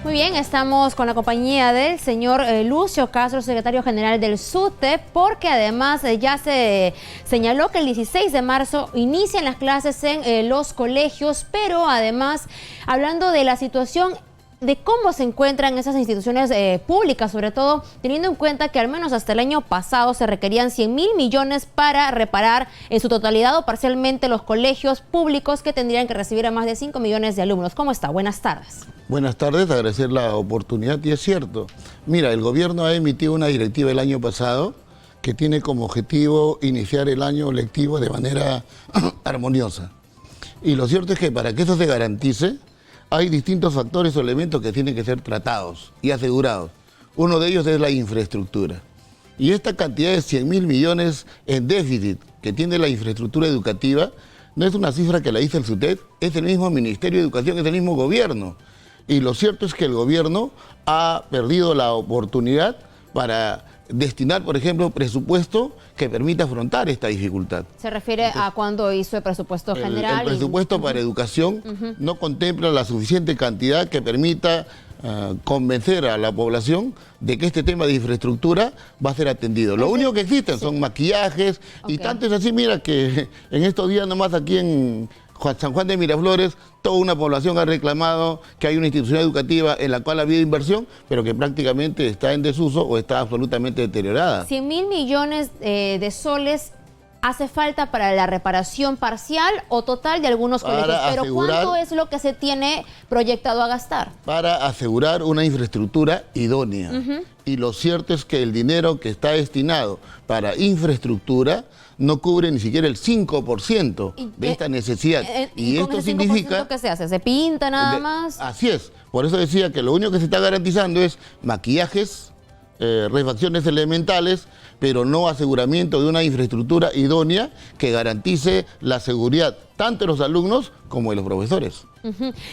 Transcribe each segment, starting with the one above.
Muy bien, estamos con la compañía del señor Lucio Castro, secretario general del SUTEP, porque además ya se señaló que el 16 de marzo inician las clases en los colegios, pero además, hablando de la situación de cómo se encuentran esas instituciones públicas, sobre todo teniendo en cuenta que al menos hasta el año pasado se requerían 100.000 millones para reparar en su totalidad o parcialmente los colegios públicos que tendrían que recibir a más de 5 millones de alumnos. ¿Cómo está? Buenas tardes. Buenas tardes, agradecer la oportunidad y es cierto. Mira, el gobierno ha emitido una directiva el año pasado que tiene como objetivo iniciar el año lectivo de manera armoniosa. Y lo cierto es que para que eso se garantice, hay distintos factores o elementos que tienen que ser tratados y asegurados. Uno de ellos es la infraestructura. Y esta cantidad de 100.000 millones en déficit que tiene la infraestructura educativa no es una cifra que la dice el SUTEP, es el mismo Ministerio de Educación, es el mismo gobierno. Y lo cierto es que el gobierno ha perdido la oportunidad para destinar, por ejemplo, presupuesto que permita afrontar esta dificultad. ¿Se refiere a cuándo hizo el presupuesto general? El presupuesto para educación no contempla la suficiente cantidad que permita convencer a la población de que este tema de infraestructura va a ser atendido. Lo único que existen son maquillajes y tanto es así, mira que en estos días nomás aquí en San Juan de Miraflores, toda una población ha reclamado que hay una institución educativa en la cual ha habido inversión, pero que prácticamente está en desuso o está absolutamente deteriorada. 100.000 millones de soles hace falta para la reparación parcial o total de algunos colegios, pero ¿cuánto es lo que se tiene proyectado a gastar? Para asegurar una infraestructura idónea. Y lo cierto es que el dinero que está destinado para infraestructura no cubre ni siquiera el 5% de esta necesidad. Y esto significa... ¿Qué se hace? ¿Se pinta nada más? Así es. Por eso decía que lo único que se está garantizando es maquillajes, refacciones elementales, pero no aseguramiento de una infraestructura idónea que garantice la seguridad tanto de los alumnos como de los profesores.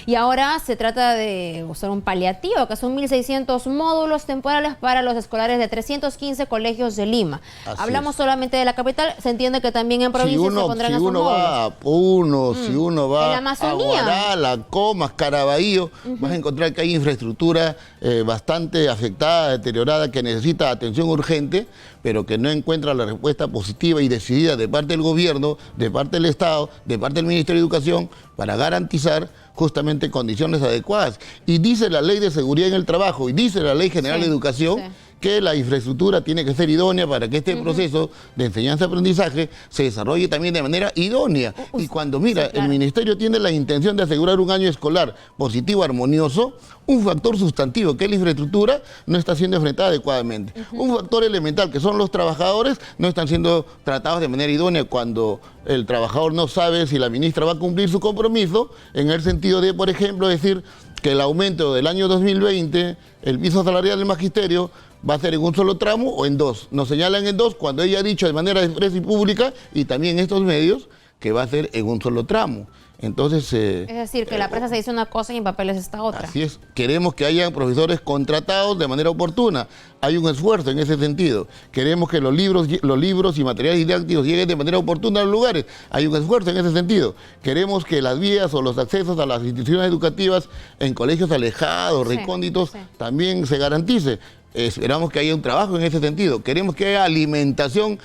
Y ahora se trata de usar un paliativo, que son 1.600 módulos temporales para los escolares de 315 colegios de Lima. Hablamos solamente de la capital, se entiende que también en provincias se pondrán esos módulos. Si uno va a Puno, si uno va a Guarala, Comas, Caraballo, vas a encontrar que hay infraestructura bastante afectada, deteriorada, que necesita atención urgente, pero que no encuentra la respuesta positiva y decidida de parte del gobierno, de parte del Estado, de parte del Ministerio de Educación, para garantizar justamente condiciones adecuadas. Y dice la Ley de Seguridad en el Trabajo y dice la Ley General de Educación que la infraestructura tiene que ser idónea para que este proceso de enseñanza-aprendizaje se desarrolle también de manera idónea. Y cuando, mira, el Ministerio tiene la intención de asegurar un año escolar positivo, armonioso, un factor sustantivo, que es la infraestructura, no está siendo enfrentada adecuadamente. Un factor elemental, que son los trabajadores, no están siendo tratados de manera idónea cuando el trabajador no sabe si la ministra va a cumplir su compromiso, en el sentido de, por ejemplo, decir que el aumento del año 2020, el piso salarial del magisterio, va a ser en un solo tramo o en dos. Nos señalan en dos cuando ella ha dicho de manera expresa y pública, y también en estos medios, que va a ser en un solo tramo. Entonces, es decir, que la prensa se dice una cosa y en papeles está otra. Así es. Queremos que hayan profesores contratados de manera oportuna. Hay un esfuerzo en ese sentido. Queremos que los libros y materiales didácticos lleguen de manera oportuna a los lugares. Hay un esfuerzo en ese sentido. Queremos que las vías o los accesos a las instituciones educativas en colegios alejados, recónditos, también se garantice. Esperamos que haya un trabajo en ese sentido. Queremos que haya alimentación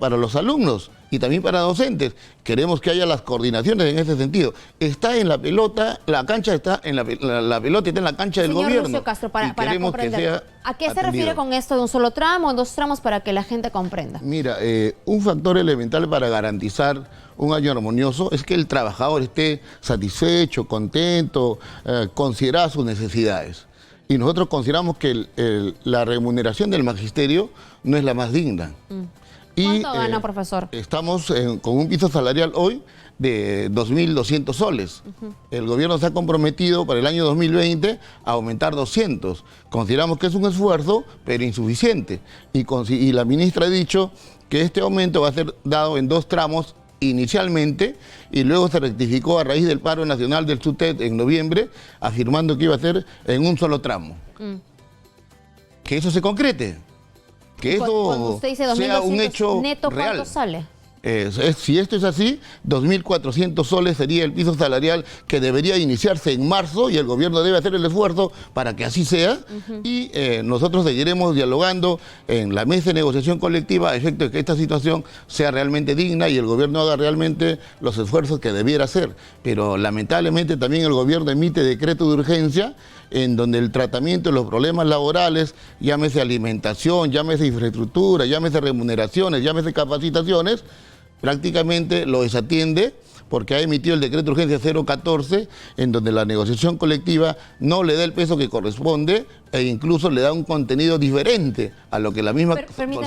para los alumnos y también para docentes. Queremos que haya las coordinaciones en ese sentido. Está en la pelota, la cancha está en la pelota, está en la cancha del gobierno. Lucio Castro, para comprender, ¿a qué se refiere con esto de un solo tramo, en dos tramos, para que la gente comprenda? Mira, un factor elemental para garantizar un año armonioso es que el trabajador esté satisfecho, contento, considerada sus necesidades. Y nosotros consideramos que la remuneración del magisterio no es la más digna. ¿Cuánto gana, profesor? Estamos con un piso salarial hoy de 2.200 soles. El gobierno se ha comprometido para el año 2020 a aumentar 200. Consideramos que es un esfuerzo, pero insuficiente. Y la ministra ha dicho que este aumento va a ser dado en dos tramos inicialmente, y luego se rectificó a raíz del paro nacional del SUTEP en noviembre, afirmando que iba a ser en un solo tramo. Que eso se concrete, que eso usted dice sea un hecho neto, real. ¿cuánto sale? Si esto es así, 2.400 soles sería el piso salarial que debería iniciarse en marzo y el gobierno debe hacer el esfuerzo para que así sea. Y nosotros seguiremos dialogando en la mesa de negociación colectiva a efecto de que esta situación sea realmente digna y el gobierno haga realmente los esfuerzos que debiera hacer. Pero lamentablemente también el gobierno emite decreto de urgencia en donde el tratamiento de los problemas laborales, llámese alimentación, llámese infraestructura, llámese remuneraciones, llámese capacitaciones, prácticamente lo desatiende porque ha emitido el decreto de urgencia 014, en donde la negociación colectiva no le da el peso que corresponde e incluso le da un contenido diferente a lo que la misma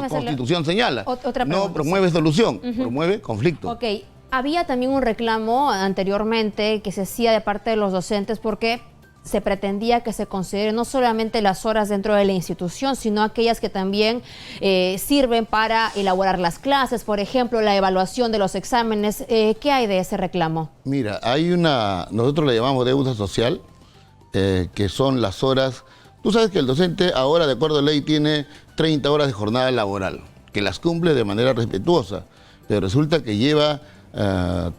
Constitución señala. No promueve solución, promueve conflicto. Ok, había también un reclamo anteriormente que se hacía de parte de los docentes porque se pretendía que se consideren no solamente las horas dentro de la institución, sino aquellas que también sirven para elaborar las clases, por ejemplo, la evaluación de los exámenes. ¿Qué hay de ese reclamo? Mira, nosotros le llamamos deuda social, que son las horas. Tú sabes que el docente ahora, de acuerdo a la ley, tiene 30 horas de jornada laboral, que las cumple de manera respetuosa, pero resulta que lleva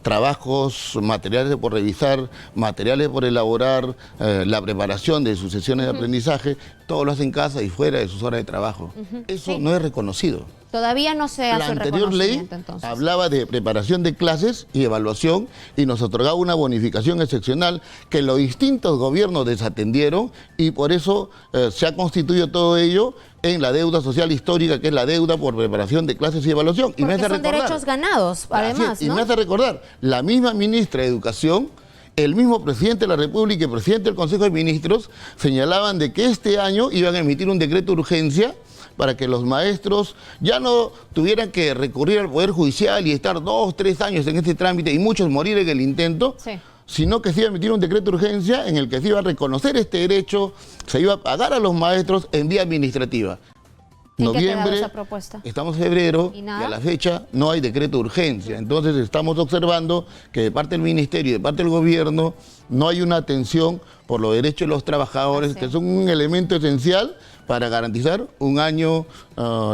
trabajos, materiales por revisar, materiales por elaborar, la preparación de sus sesiones de aprendizaje, todo lo hace en casa y fuera de sus horas de trabajo. Eso no es reconocido. Todavía no se hace el reconocimiento. La anterior ley hablaba de preparación de clases y evaluación y nos otorgaba una bonificación excepcional que los distintos gobiernos desatendieron y por eso se ha constituido todo ello en la deuda social histórica, que es la deuda por preparación de clases y evaluación. Porque son derechos ganados, además, ¿no? Y me hace recordar, la misma ministra de Educación, el mismo presidente de la República y el presidente del Consejo de Ministros señalaban de que este año iban a emitir un decreto de urgencia para que los maestros ya no tuvieran que recurrir al Poder Judicial y estar 2, 3 años en este trámite y muchos morir en el intento, sino que se iba a emitir un decreto de urgencia en el que se iba a reconocer este derecho, se iba a pagar a los maestros en vía administrativa. Noviembre, estamos en febrero y a la fecha no hay decreto de urgencia. Entonces estamos observando que de parte del Ministerio y de parte del Gobierno no hay una atención por los derechos de los trabajadores, que son un elemento esencial para garantizar un año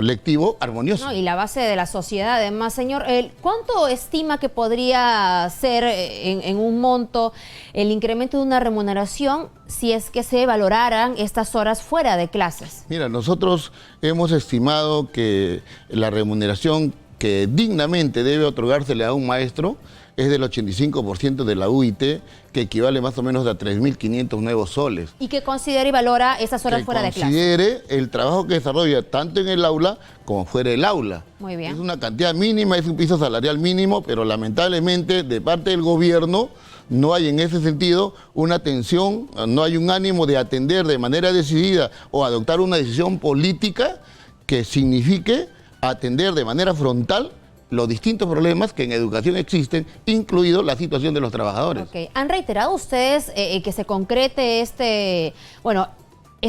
lectivo armonioso. Y la base de la sociedad. Además, señor, ¿cuánto estima que podría ser en un monto el incremento de una remuneración si es que se valoraran estas horas fuera de clases? Mira, nosotros hemos estimado que la remuneración que dignamente debe otorgársele a un maestro es del 85% de la UIT, que equivale más o menos a 3.500 nuevos soles. ¿Y que considere y valora esas horas fuera de clase? Considere el trabajo que desarrolla tanto en el aula como fuera del aula. Muy bien. Es una cantidad mínima, es un piso salarial mínimo, pero lamentablemente de parte del gobierno no hay en ese sentido una atención, no hay un ánimo de atender de manera decidida o adoptar una decisión política que signifique atender de manera frontal los distintos problemas que en educación existen, incluido la situación de los trabajadores. ¿Han reiterado ustedes que se concrete este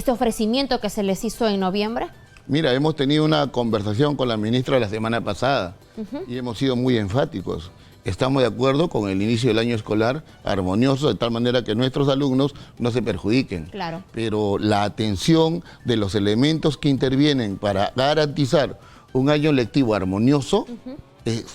ofrecimiento que se les hizo en noviembre? Mira, hemos tenido una conversación con la ministra la semana pasada y hemos sido muy enfáticos. Estamos de acuerdo con el inicio del año escolar armonioso, de tal manera que nuestros alumnos no se perjudiquen. Claro. Pero la atención de los elementos que intervienen para garantizar un año lectivo armonioso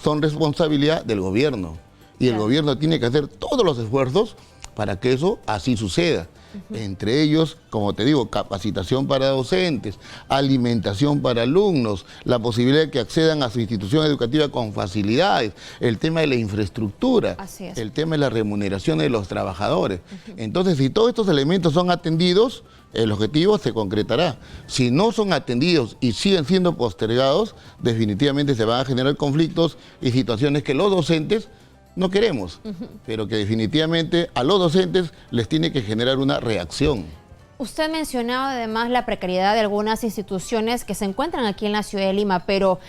son responsabilidad del gobierno. Y el gobierno tiene que hacer todos los esfuerzos para que eso así suceda. Entre ellos, como te digo, capacitación para docentes, alimentación para alumnos, la posibilidad de que accedan a su institución educativa con facilidades, el tema de la infraestructura, el tema de la remuneración de los trabajadores. Entonces, si todos estos elementos son atendidos, el objetivo se concretará. Si no son atendidos y siguen siendo postergados, definitivamente se van a generar conflictos y situaciones que los docentes no queremos, pero que definitivamente a los docentes les tiene que generar una reacción. Usted mencionaba además la precariedad de algunas instituciones que se encuentran aquí en la ciudad de Lima, pero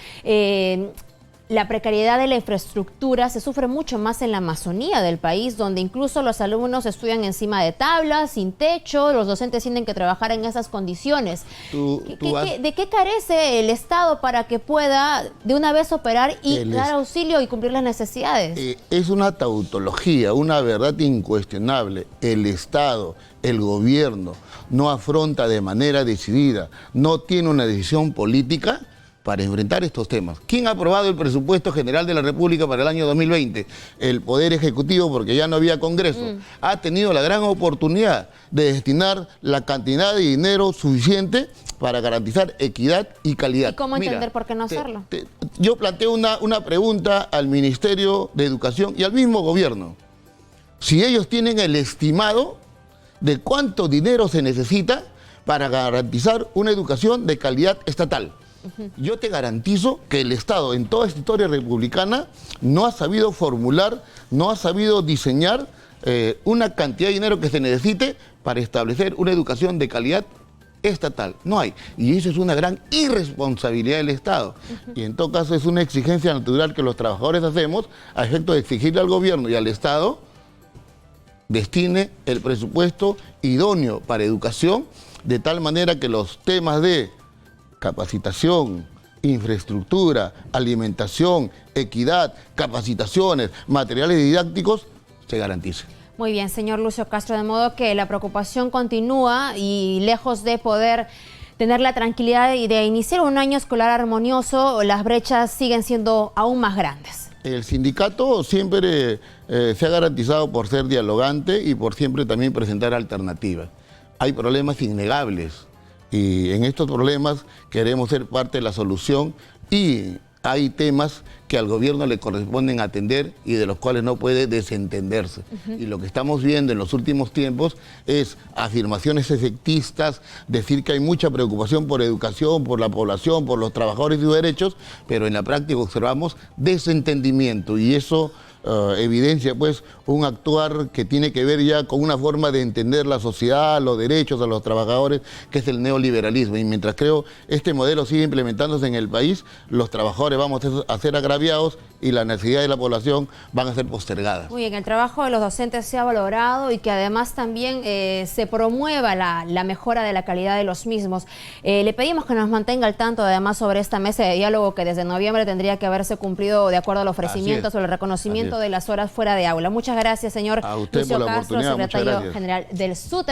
la precariedad de la infraestructura se sufre mucho más en la Amazonía del país, donde incluso los alumnos estudian encima de tablas, sin techo, los docentes tienen que trabajar en esas condiciones. ¿De qué carece el Estado para que pueda de una vez operar y dar auxilio y cumplir las necesidades? Es una tautología, una verdad incuestionable. El Estado, el gobierno, no afronta de manera decidida, no tiene una decisión política para enfrentar estos temas. ¿Quién ha aprobado el presupuesto general de la República para el año 2020? El Poder Ejecutivo, porque ya no había Congreso. Ha tenido la gran oportunidad de destinar la cantidad de dinero suficiente para garantizar equidad y calidad. ¿Y cómo entender por qué no hacerlo? Yo planteo una pregunta al Ministerio de Educación y al mismo gobierno. Si ellos tienen el estimado de cuánto dinero se necesita para garantizar una educación de calidad estatal. Yo te garantizo que el Estado en toda esta historia republicana no ha sabido formular, no ha sabido diseñar una cantidad de dinero que se necesite para establecer una educación de calidad estatal. No hay. Y eso es una gran irresponsabilidad del Estado. Y en todo caso es una exigencia natural que los trabajadores hacemos a efecto de exigirle al gobierno y al Estado destine el presupuesto idóneo para educación de tal manera que los temas de capacitación, infraestructura, alimentación, equidad, capacitaciones, materiales didácticos, se garanticen. Muy bien, señor Lucio Castro, de modo que la preocupación continúa y lejos de poder tener la tranquilidad y de iniciar un año escolar armonioso, las brechas siguen siendo aún más grandes. El sindicato siempre se ha garantizado por ser dialogante y por siempre también presentar alternativas. Hay problemas innegables. Y en estos problemas queremos ser parte de la solución y hay temas que al gobierno le corresponden atender y de los cuales no puede desentenderse. Y lo que estamos viendo en los últimos tiempos es afirmaciones efectistas, decir que hay mucha preocupación por educación, por la población, por los trabajadores y sus derechos, pero en la práctica observamos desentendimiento y eso evidencia pues un actuar que tiene que ver ya con una forma de entender la sociedad, los derechos a los trabajadores, que es el neoliberalismo. Y mientras creo este modelo sigue implementándose en el país, los trabajadores vamos a ser agraviados y las necesidades de la población van a ser postergadas. Muy bien, el trabajo de los docentes se ha valorado y que además también se promueva la mejora de la calidad de los mismos. Le pedimos que nos mantenga al tanto además sobre esta mesa de diálogo que desde noviembre tendría que haberse cumplido de acuerdo al ofrecimiento sobre el reconocimiento de las horas fuera de aula. Muchas gracias, señor a usted Lucio por la Castro, oportunidad. secretario general del SUTEP.